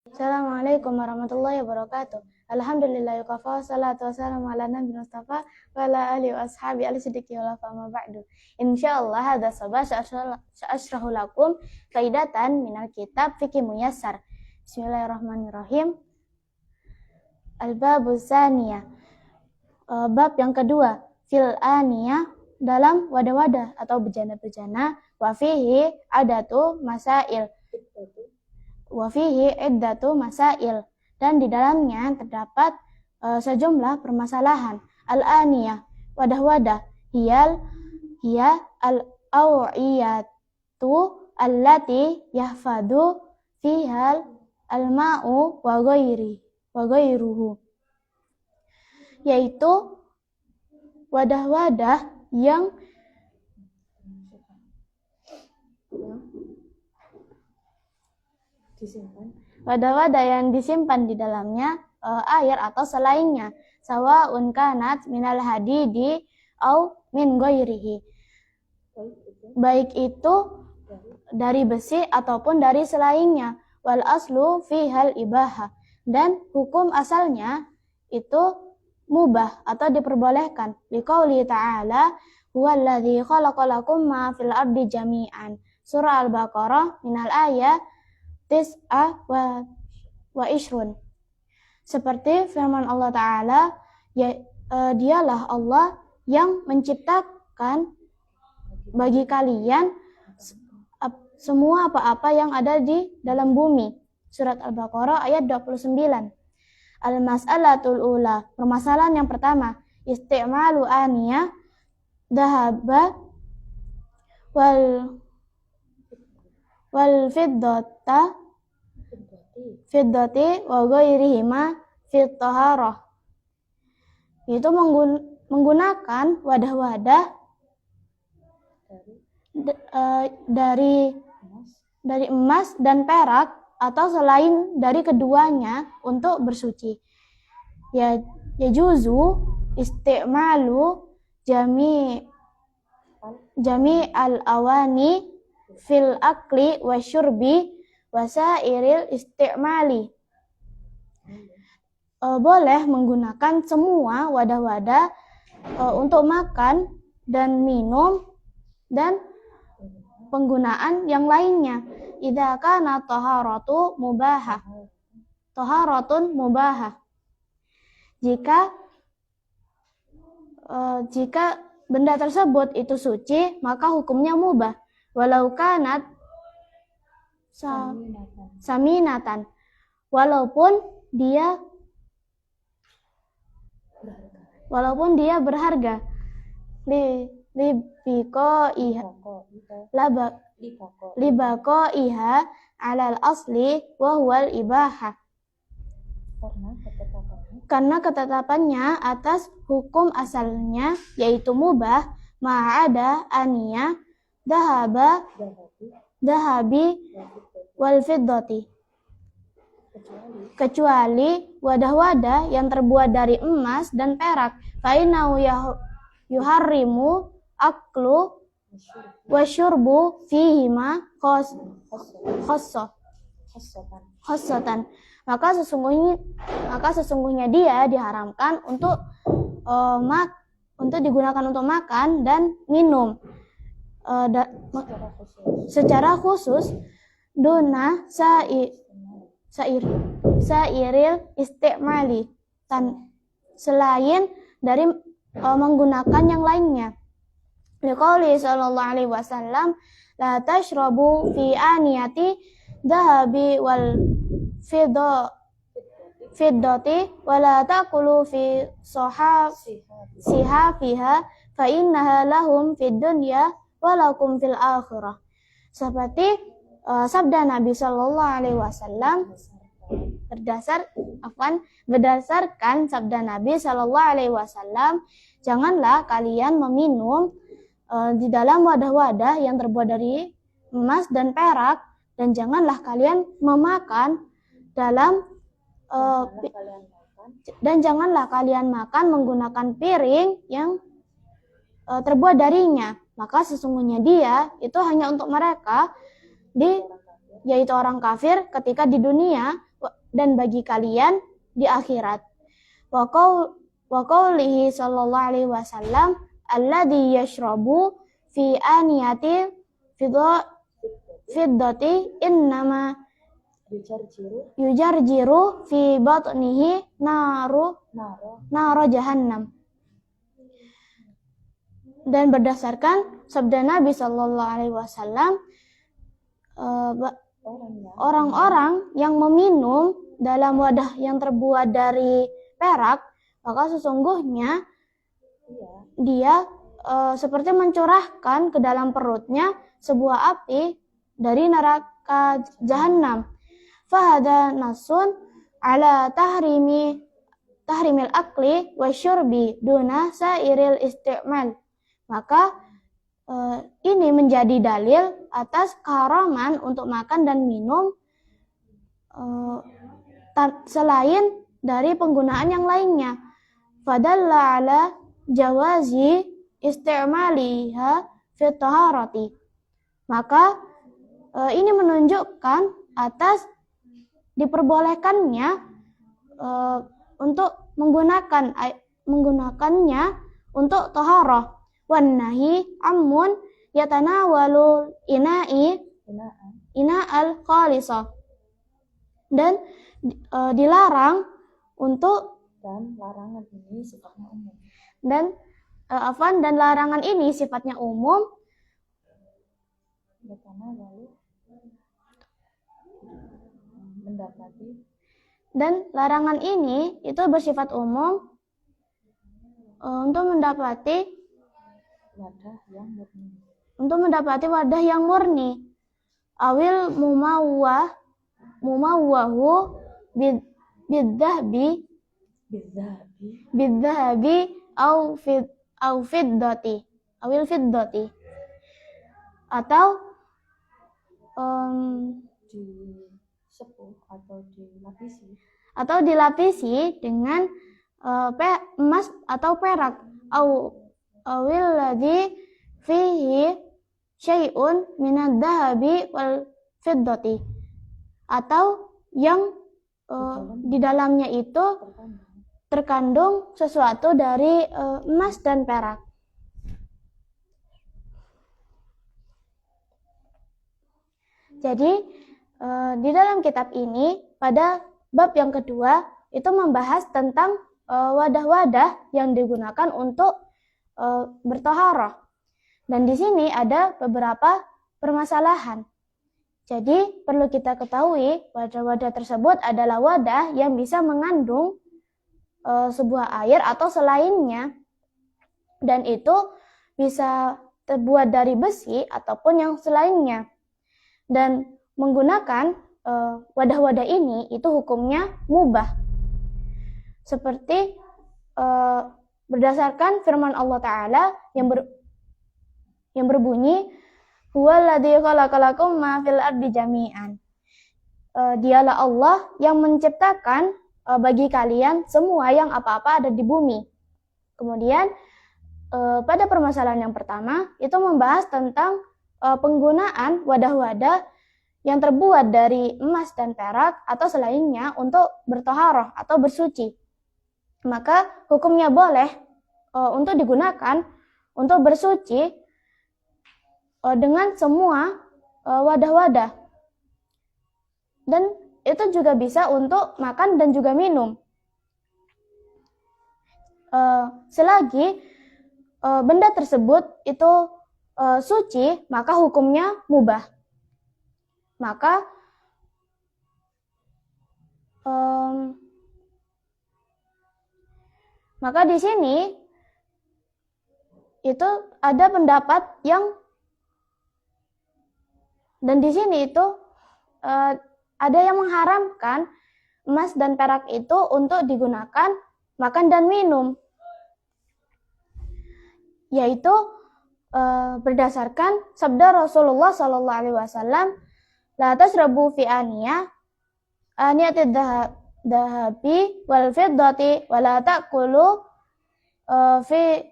Assalamualaikum warahmatullahi wabarakatuh. Alhamdulillah yukafa salatu wassalamu ala nabi Mustafa wa ala alihi wa ashabi al-siddiqi wa ma ba'du. Insyaallah hadza sabah sa'ashrahu lakum faidatan minal kitab Fiqh Muyassar. Bismillahirrahmanirrahim. Al-babu tsaniyah. Bab yang kedua, fil aniyah, dalam wadah-wadah atau bejana-bejana, wa fihi adatu masail. Wafihi iddatu masail, dan di dalamnya terdapat sejumlah permasalahan. Al-aniyah, wadah-wadah, hiya al-aw'iyatu allati yahfadu fiha al-ma'u wa ghairuhu, yaitu wadah-wadah yang wadah-wadah yang disimpan di dalamnya air atau selainnya, sawa'un kanat minal hadidi au min ghairihi, baik itu dari besi ataupun dari selainnya. Wal aslu fihal ibaha, dan hukum asalnya itu mubah atau diperbolehkan. Liqauli ta'ala huwallazi khalaqalakum ma fil ardi jami'an, surah Al-Baqarah minal ayat tis'ah wa ishrun. Seperti firman Allah Ta'ala, dialah Allah yang menciptakan bagi kalian semua apa-apa yang ada di dalam bumi. Surat Al-Baqarah ayat 29. Al-mas'alatul ula, permasalahan yang pertama, isti'malu aniyah dahaba wal fiddati wa ghairihima fit taharah, itu menggunakan wadah-wadah dari emas dan perak atau selain dari keduanya untuk bersuci. Yajuzu isti'malu jami al-awani fil akli wa syurbi wa sairil isti'mali. Boleh menggunakan semua wadah-wadah untuk makan dan minum dan penggunaan yang lainnya. Idza kana taharatun mubahah. Jika benda tersebut itu suci, maka hukumnya mubah. Walau kanat saminatan, walaupun dia berharga. Libaqaiha alal asli wa huwal ibahah, karena ketetapannya atas hukum asalnya yaitu mubah, ma'ada aniyah dahabi wal fiddati, kecuali wadah-wadah yang terbuat dari emas dan perak. Fa'inau yuharrimu aklu wa syurbu fihima khossatan, maka sesungguhnya dia diharamkan untuk digunakan untuk makan dan minum secara khusus, duna sairil isti'mali, selain dari menggunakan yang lainnya. Liqauli sallallahu alaihi wasallam, la tashrabu fi aniyati dhahabi wal fiddati wa la taqulu fi sihafiha fa innaha lahum fid dunya wa lakum fil akhirah. Seperti sabda Nabi sallallahu alaihi wasallam, berdasarkan sabda Nabi sallallahu alaihi wasallam, janganlah kalian meminum di dalam wadah-wadah yang terbuat dari emas dan perak, dan janganlah kalian memakan makan menggunakan piring yang terbuat darinya. Maka sesungguhnya dia itu hanya untuk mereka, yaitu orang kafir ketika di dunia, dan bagi kalian di akhirat. Wa qaulihi sallallahu alaihi wasallam alladzi yashrabu fi aniyati fiddati innama yujarjiru fi batnihi naro jahannam. Dan berdasarkan sabda Nabi sallallahu alaihi wasallam, orang-orang yang meminum dalam wadah yang terbuat dari perak, maka sesungguhnya dia seperti mencurahkan ke dalam perutnya sebuah api dari neraka jahanam. Fahada nasun ala tahrimil akli wa syurbi duna sairil isti'mal. Maka ini menjadi dalil atas keharaman untuk makan dan minum selain dari penggunaan yang lainnya. Fadalla ala jawazi isti'maliha fi taharati. Maka ini menunjukkan atas diperbolehkannya untuk menggunakannya untuk taharah. Wan nahi ammun yatanawalu ina'al khalisa. Dan dilarang untuk dan larangan ini sifatnya umum. Dan larangan ini sifatnya umum. Mendapati. Dan larangan ini itu bersifat umum untuk mendapati wadah yang murni. Awil mumawwahu bidzahabi au fiddati atau disepuh atau dilapisi dengan emas atau perak, awil ladzi fihi syai'un minadz dzahabi wal fiddati, atau yang di dalamnya itu terkandung sesuatu dari emas dan perak. Jadi di dalam kitab ini pada bab yang kedua itu membahas tentang wadah-wadah yang digunakan untuk bertaharah. Dan di sini ada beberapa permasalahan. Jadi perlu kita ketahui wadah-wadah tersebut adalah wadah yang bisa mengandung sebuah air atau selainnya, dan itu bisa terbuat dari besi ataupun yang selainnya. Dan menggunakan wadah-wadah ini itu hukumnya mubah. Seperti berdasarkan firman Allah Ta'ala yang berbunyi, huwaladzi khalaqalakum ma fil ardi jami'an. Dialah Allah yang menciptakan bagi kalian semua yang apa-apa ada di bumi. Kemudian pada permasalahan yang pertama itu membahas tentang penggunaan wadah-wadah yang terbuat dari emas dan perak atau selainnya untuk bertaharah atau bersuci. Maka hukumnya boleh untuk digunakan untuk bersuci dengan semua wadah-wadah. Dan itu juga bisa untuk makan dan juga minum. Selagi benda tersebut itu suci, maka hukumnya mubah. Maka di sini itu ada pendapat yang, dan di sini itu ada yang mengharamkan emas dan perak itu untuk digunakan makan dan minum, yaitu berdasarkan sabda Rasulullah sallallahu alaihi wasallam, la tasrabu fi aniyatid dahabi wal fiddati wa la ta'kulu fi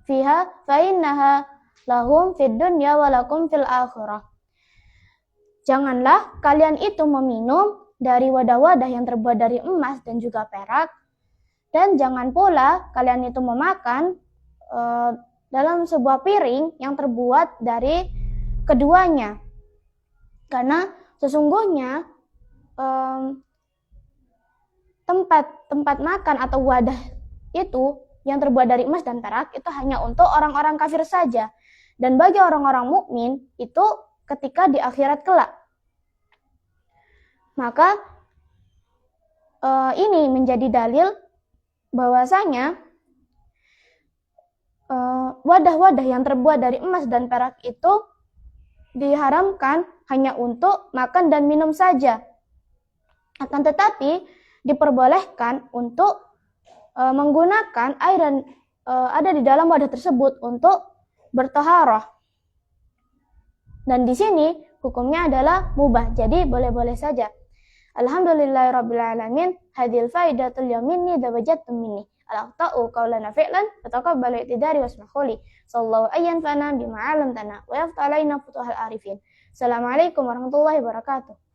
fiha fa innaha lahum fid dunya wa lakum fil akhirah. janganlah kalian itu meminum dari wadah-wadah yang terbuat dari emas dan juga perak, dan jangan pula kalian itu memakan dalam sebuah piring yang terbuat dari keduanya. Karena sesungguhnya tempat makan atau wadah itu yang terbuat dari emas dan perak itu hanya untuk orang-orang kafir saja. Dan bagi orang-orang mukmin itu ketika di akhirat kelak. Maka ini menjadi dalil bahwasanya wadah-wadah yang terbuat dari emas dan perak itu diharamkan hanya untuk makan dan minum saja. Akan tetapi diperbolehkan untuk menggunakan air yang ada di dalam wadah tersebut untuk bertaharah. Dan di sini hukumnya adalah mubah, jadi boleh-boleh saja. Alhamdulillahirrabbilalamin. Hadhil faidatul yaminni dawajattum minni. Al-aqta'u qawlana fi'lan wa taqabbalu i'tidari wasmahuli. Sallallahu ayyan fana bima 'allamtana wa yaftah alaina futuhal arifin. Assalamualaikum warahmatullahi wabarakatuh.